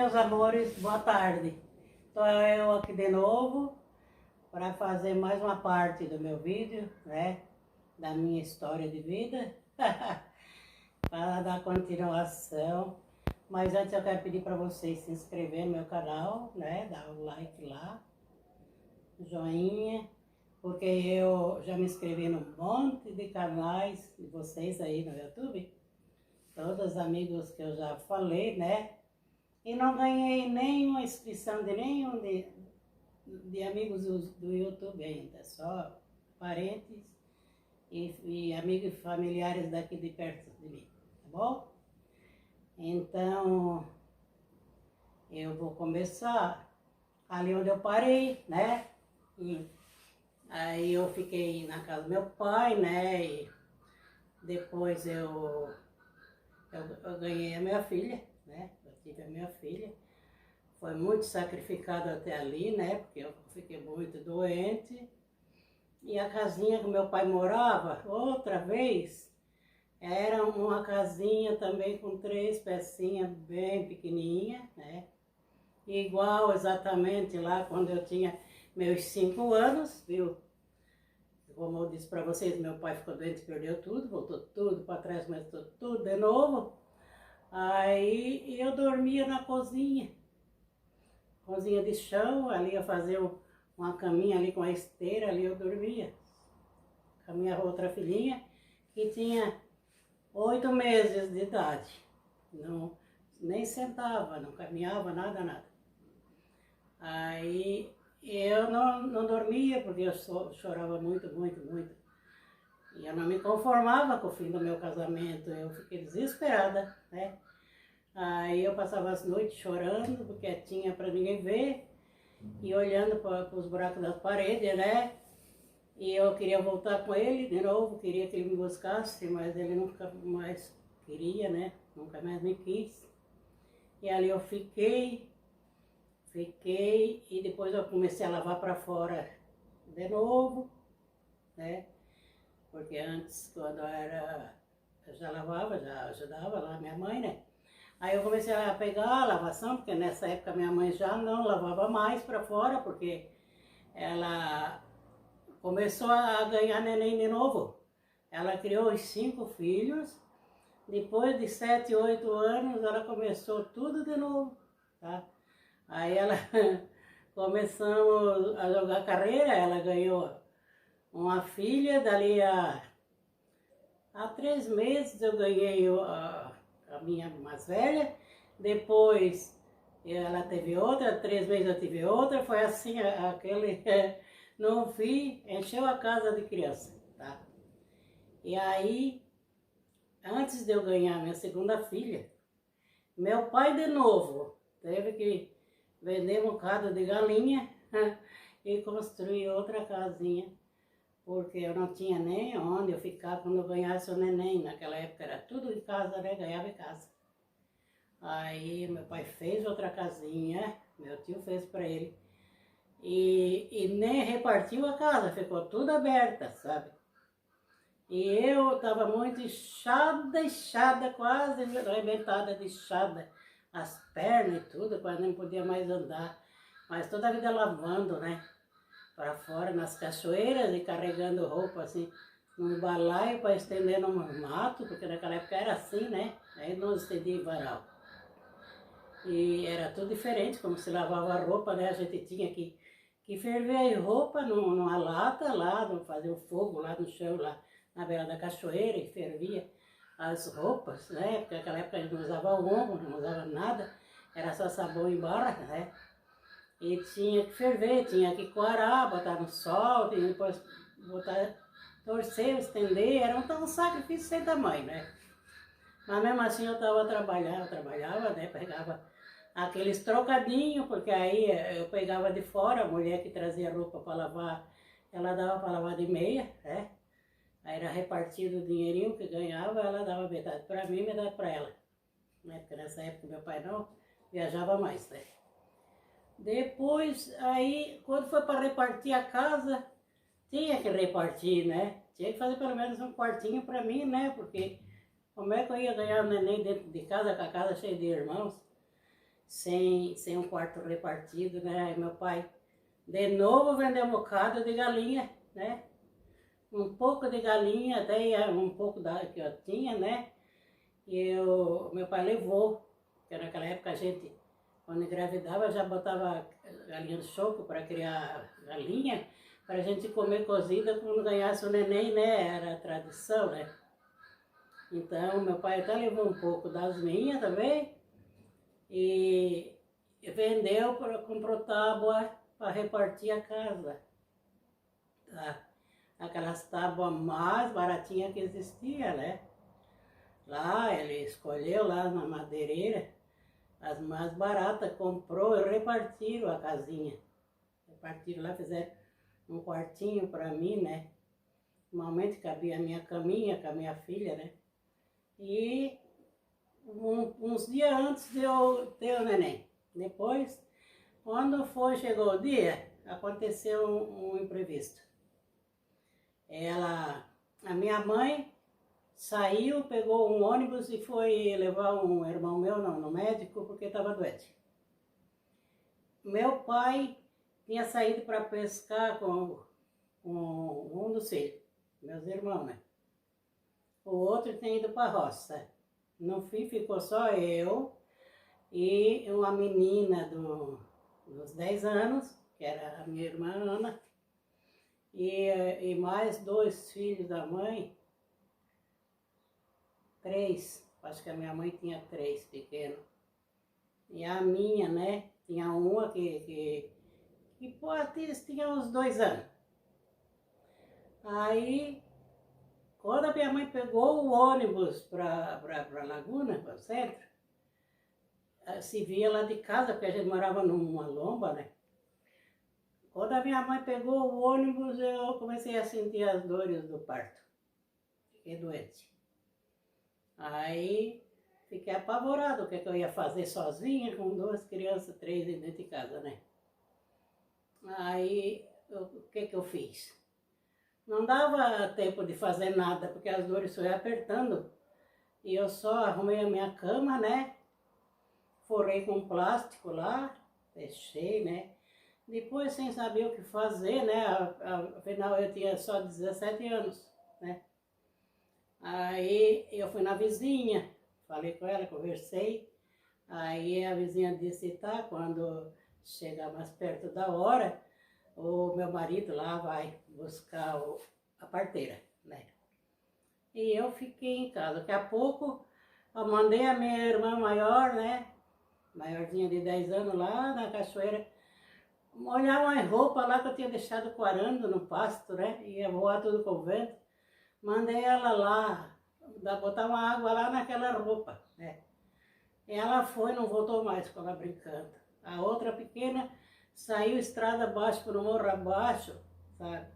meus amores, boa tarde. Estou eu aqui de novo para fazer mais uma parte do meu vídeo, né? Da minha história de vida, para dar continuação. Mas antes eu quero pedir para vocês se inscreverem no meu canal, né? Dar o like lá, joinha, porque eu já me inscrevi num monte de canais de vocês aí no YouTube. Todos os amigos que eu já falei, né? E não ganhei nenhuma inscrição de nenhum de amigos do YouTube ainda, só parentes e amigos e familiares daqui de perto de mim, tá bom? Então, eu vou começar ali onde eu parei, né? E aí eu fiquei na casa do meu pai, né? E depois eu ganhei a minha filha, né? Eu tive a minha filha. Foi muito sacrificado até ali, né? Porque eu fiquei muito doente. E a casinha que meu pai morava, outra vez, era uma casinha também com 3 pecinhas bem pequenininha, né? Igual exatamente lá quando eu tinha meus 5 anos, viu? Como eu disse para vocês, meu pai ficou doente, perdeu tudo, voltou tudo para trás, começou tudo de novo. Aí eu dormia na cozinha de chão, ali eu fazia uma caminha ali com a esteira, ali eu dormia. Com a minha outra filhinha, que tinha 8 meses de idade. Não, nem sentava, não caminhava, nada. Aí eu não dormia, porque eu chorava muito. E eu não me conformava com o fim do meu casamento, eu fiquei desesperada, né? Aí eu passava as noites chorando, quietinha para ninguém ver, e olhando para os buracos das paredes, né? E eu queria voltar com ele de novo, queria que ele me buscasse, mas ele nunca mais queria, né? Nunca mais me quis. E ali eu fiquei, e depois eu comecei a lavar para fora de novo, né? Porque antes, quando eu já lavava, já ajudava lá minha mãe, né? Aí eu comecei a pegar a lavação, porque nessa época minha mãe já não lavava mais para fora, porque ela começou a ganhar neném de novo. Ela criou os 5 filhos, depois de 7, 8 anos ela começou tudo de novo, tá? Aí ela começamos a jogar carreira, ela ganhou uma filha, dali a 3 meses eu ganhei a minha mais velha, depois ela teve outra, 3 meses eu tive outra, foi assim, aquele, no fim, encheu a casa de criança, tá? E aí, antes de eu ganhar minha segunda filha, meu pai de novo teve que vender um bocado de galinha e construir outra casinha, porque eu não tinha nem onde eu ficar quando eu ganhasse o neném. Naquela época era tudo em casa, né? Ganhava em casa. Aí meu pai fez outra casinha, meu tio fez para ele. E nem repartiu a casa, ficou tudo aberta, sabe? E eu estava muito inchada, quase arrebentada de inchada. As pernas e tudo, quase nem podia mais andar. Mas toda a vida lavando, né? Para fora nas cachoeiras e carregando roupa assim num balaio para estender no mato, porque naquela época era assim, né? Aí não estendia em varal. E era tudo diferente, como se lavava a roupa, né? A gente tinha que ferver a roupa numa lata lá, fazer o fogo lá no chão, lá na beira da cachoeira, e fervia as roupas, né? Porque naquela época a gente não usava ombro, não usava nada, era só sabão em barra, né? E tinha que ferver, tinha que coarar, botar no sol, e depois botar, torcer, estender, era um sacrifício sem tamanho, né? Mas mesmo assim eu trabalhava, né? Pegava aqueles trocadinhos, porque aí eu pegava de fora, a mulher que trazia roupa para lavar, ela dava para lavar de meia, né? Aí era repartido o dinheirinho que ganhava, ela dava metade para mim e metade para ela. Né? Porque nessa época meu pai não viajava mais, né? Depois, aí, quando foi para repartir a casa, tinha que repartir, né? Tinha que fazer pelo menos um quartinho para mim, né? Porque como é que eu ia ganhar um neném dentro de casa, com a casa cheia de irmãos? sem um quarto repartido, né? Aí meu pai de novo vendeu um bocado de galinha, né? Um pouco de galinha, até um pouco da que eu tinha, né? Meu pai levou, porque naquela época a gente, quando engravidava, já botava galinha no choco para criar galinha, para a gente comer cozida quando ganhasse o neném, né? Era a tradição, né? Então, meu pai até levou um pouco das minhas também e vendeu, comprou tábua para repartir a casa, tá? Aquelas tábuas mais baratinhas que existia, né? Lá ele escolheu lá na madeireira as mais baratas, comprou e repartiram a casinha. Repartiram lá, fizeram um quartinho para mim, né? Normalmente cabia a minha caminha com a minha filha, né? E uns dias antes de eu ter o neném. Depois, quando chegou o dia, aconteceu um imprevisto. A minha mãe saiu, pegou um ônibus e foi levar um irmão meu no médico porque estava doente. Meu pai tinha saído para pescar com um dos filhos, meus irmãos, né? O outro tinha ido para a roça. No fim ficou só eu e uma menina dos 10 anos, que era a minha irmã Ana, e mais 2 filhos da mãe, 3, acho que a minha mãe tinha 3 pequenos. E a minha, né, tinha uma que tinha uns 2 anos. Aí, quando a minha mãe pegou o ônibus para Laguna, para o centro, se via lá de casa, porque a gente morava numa lomba, né? Quando a minha mãe pegou o ônibus, eu comecei a sentir as dores do parto. Fiquei doente. Aí, fiquei apavorado, o que eu ia fazer sozinha, com 2 crianças, 3 dentro de casa, né? Aí, o que eu fiz? Não dava tempo de fazer nada, porque as dores foram apertando. E eu só arrumei a minha cama, né? Forrei com plástico lá, fechei, né? Depois, sem saber o que fazer, né? Afinal, eu tinha só 17 anos, né? Aí, eu fui na vizinha, falei com ela, conversei. Aí, a vizinha disse, tá, quando chegar mais perto da hora, o meu marido lá vai buscar a parteira, né? E eu fiquei em casa. Daqui a pouco, eu mandei a minha irmã maior, né? Maiorzinha de 10 anos lá na cachoeira, molhar umas roupas lá que eu tinha deixado coarando no pasto, né? Ia voar tudo com o vento. Mandei ela lá, botar uma água lá naquela roupa, né? E ela foi, não voltou mais com ela brincando. A outra pequena saiu estrada abaixo, por morro abaixo, sabe?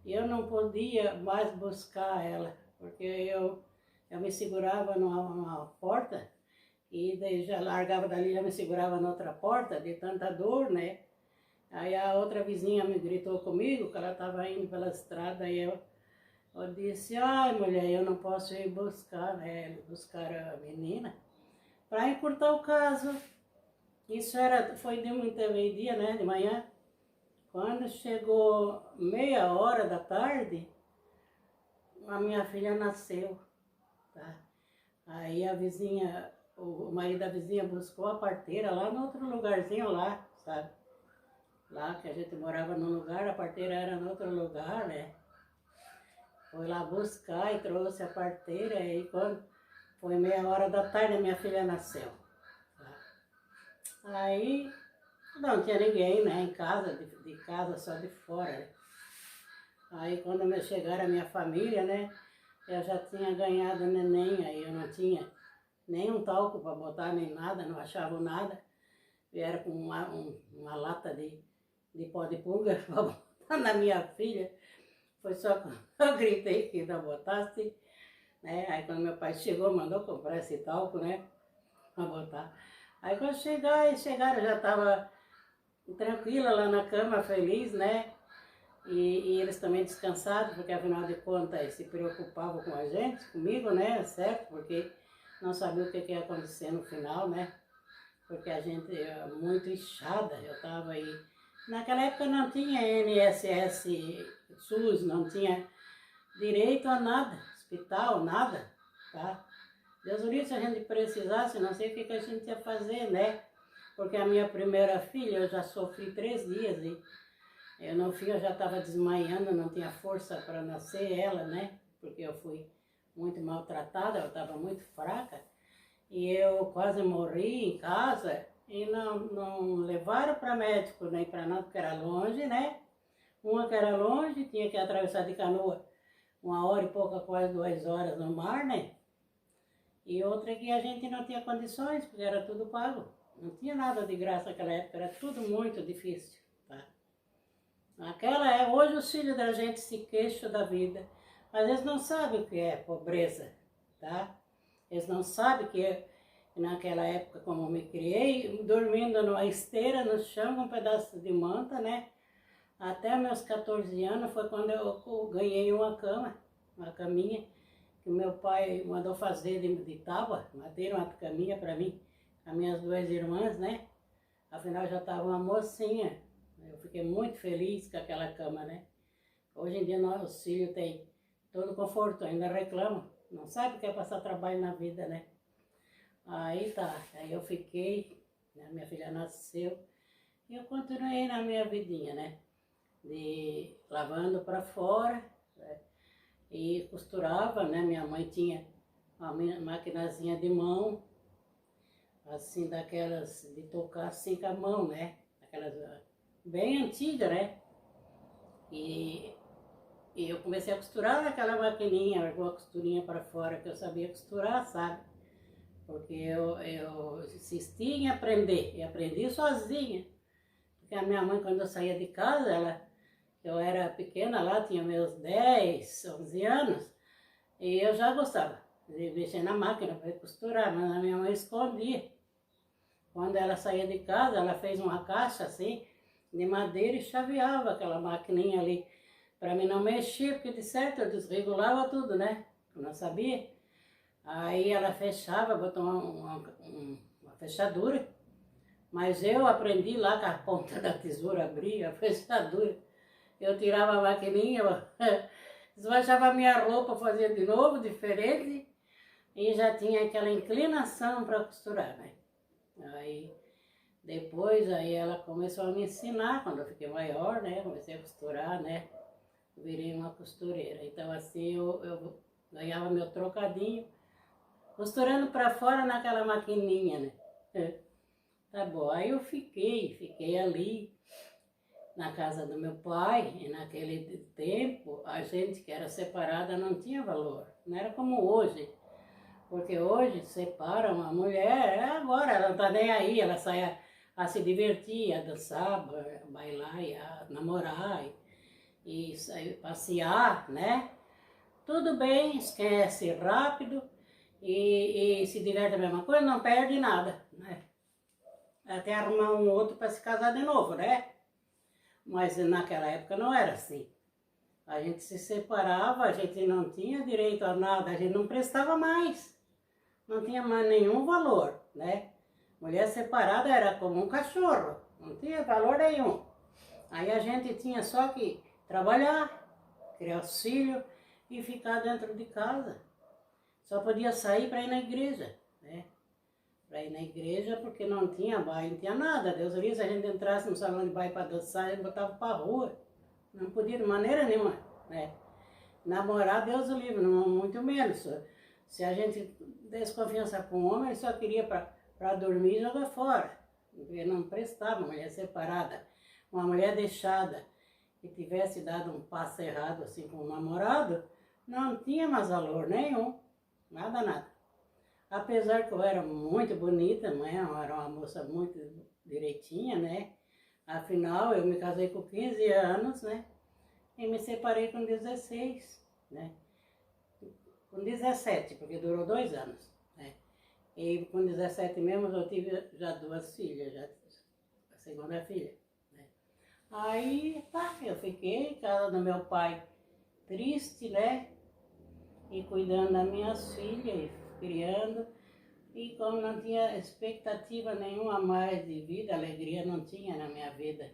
E eu não podia mais buscar ela, porque eu me segurava numa porta, e daí já largava dali, já me segurava na outra porta, de tanta dor, né? Aí a outra vizinha me gritou comigo, que ela estava indo pela estrada, e eu disse, ai mulher, eu não posso ir buscar, né? Buscar a menina. Para encurtar o caso, isso foi de meio-dia, né? De manhã. Quando chegou meia hora da tarde, a minha filha nasceu, tá? Aí a vizinha, o marido da vizinha buscou a parteira lá no outro lugarzinho lá, sabe? Lá que a gente morava num lugar, a parteira era no outro lugar, né? Foi lá buscar e trouxe a parteira, e quando foi meia hora da tarde, a minha filha nasceu. Tá? Aí não tinha ninguém, né, em casa, de casa, só de fora, né? Aí quando chegaram a minha família, né, eu já tinha ganhado neném, aí eu não tinha nem um talco para botar, nem nada, não achavam nada. Vieram com uma lata de pó de pulga para botar na minha filha. Foi só quando eu gritei que não botasse, né? Aí quando meu pai chegou, mandou comprar esse talco, né, para botar. Aí quando chegaram, eu já estava tranquila lá na cama, feliz, né? E eles também descansados, porque afinal de contas eles se preocupavam com a gente, comigo, né? Certo? Porque não sabia o que ia acontecer no final, né? porque a gente era muito inchada, eu estava aí. Naquela época não tinha INSS, SUS, não tinha direito a nada, hospital, nada, tá? Deus o livre, se a gente precisasse, não sei o que a gente ia fazer, né? Porque a minha primeira filha, eu já sofri 3 dias e eu, no fim eu já estava desmaiando, não tinha força para nascer ela, né? Porque eu fui muito maltratada, eu estava muito fraca. E eu quase morri em casa e não levaram para médico nem para nada, porque era longe, né? Uma que era longe, tinha que atravessar de canoa 1 hora e pouca, quase 2 horas no mar, né? E outra que a gente não tinha condições, porque era tudo pago. Não tinha nada de graça naquela época, era tudo muito difícil, tá? Hoje os filhos da gente se queixam da vida, mas eles não sabem o que é pobreza, tá? Eles não sabem que naquela época, como eu me criei, dormindo numa esteira no chão com um pedaço de manta, né? Até meus 14 anos foi quando eu ganhei uma cama, uma caminha, que o meu pai mandou fazer de tábua, madeira, uma caminha para mim, as minhas 2 irmãs, né? Afinal já estava uma mocinha, eu fiquei muito feliz com aquela cama, né? Hoje em dia nossos filhos têm todo conforto, ainda reclamam, não sabe o que é passar trabalho na vida, né? Aí tá, aí eu fiquei, né, minha filha nasceu, e eu continuei na minha vidinha, né? De lavando para fora, né? E costurava, né? Minha mãe tinha uma maquinazinha de mão, assim, daquelas de tocar assim com a mão, né? Aquelas bem antigas, né? E eu comecei a costurar naquela maquininha, com a costurinha para fora, que eu sabia costurar, sabe? Porque eu insisti em aprender, e aprendi sozinha. Porque a minha mãe, quando eu saía de casa, eu era pequena lá, tinha meus 10, 11 anos, e eu já gostava de mexer na máquina para costurar, mas a minha mãe escondia. Quando ela saía de casa, ela fez uma caixa assim, de madeira e chaveava aquela maquininha ali, para mim não mexer, porque de certo eu desregulava tudo, né? Eu não sabia. Aí ela fechava, botou uma fechadura, mas eu aprendi lá com a ponta da tesoura, abria a fechadura. Eu tirava a maquininha, desmanchava a minha roupa, fazia de novo, diferente, e já tinha aquela inclinação para costurar, né? Aí, depois, aí ela começou a me ensinar, quando eu fiquei maior, né? Comecei a costurar, né? Virei uma costureira. Então, assim, eu ganhava meu trocadinho, costurando para fora naquela maquininha, né? Tá bom, aí eu fiquei ali na casa do meu pai, e naquele tempo a gente que era separada não tinha valor, não era como hoje, porque hoje separa uma mulher, agora ela não tá nem aí, ela sai a se divertir, a dançar, a bailar, a namorar, e sair passear, né? Tudo bem, esquece rápido e se diverte a mesma coisa, não perde nada, né? Até arrumar um outro para se casar de novo, né? Mas naquela época não era assim. A gente se separava, a gente não tinha direito a nada, a gente não prestava mais. Não tinha mais nenhum valor, né? Mulher separada era como um cachorro, não tinha valor nenhum. Aí a gente tinha só que trabalhar, criar os filhos e ficar dentro de casa. Só podia sair para ir na igreja, né? Para ir na igreja porque não tinha baile, não tinha nada. Deus livre, se a gente entrasse no salão de baile para dançar, a gente botava para a rua. Não podia de maneira nenhuma, né? Namorar, Deus o livre, não, muito menos. Se a gente desse confiança para um homem, ele só queria para dormir e jogar fora. Porque não prestava, mulher separada. Uma mulher deixada que tivesse dado um passo errado assim com o namorado, não tinha mais valor nenhum. Nada, nada. Apesar que eu era muito bonita, né? Eu era uma moça muito direitinha, né? Afinal, eu me casei com 15 anos, né? E me separei com 16, né? Com 17, porque durou 2 anos, né? E com 17 mesmo eu tive já 2 filhas, já a segunda filha, né? Aí, tá, eu fiquei casa do meu pai triste, né? E cuidando das minhas filhas, criando. E como não tinha expectativa nenhuma mais de vida, alegria não tinha na minha vida.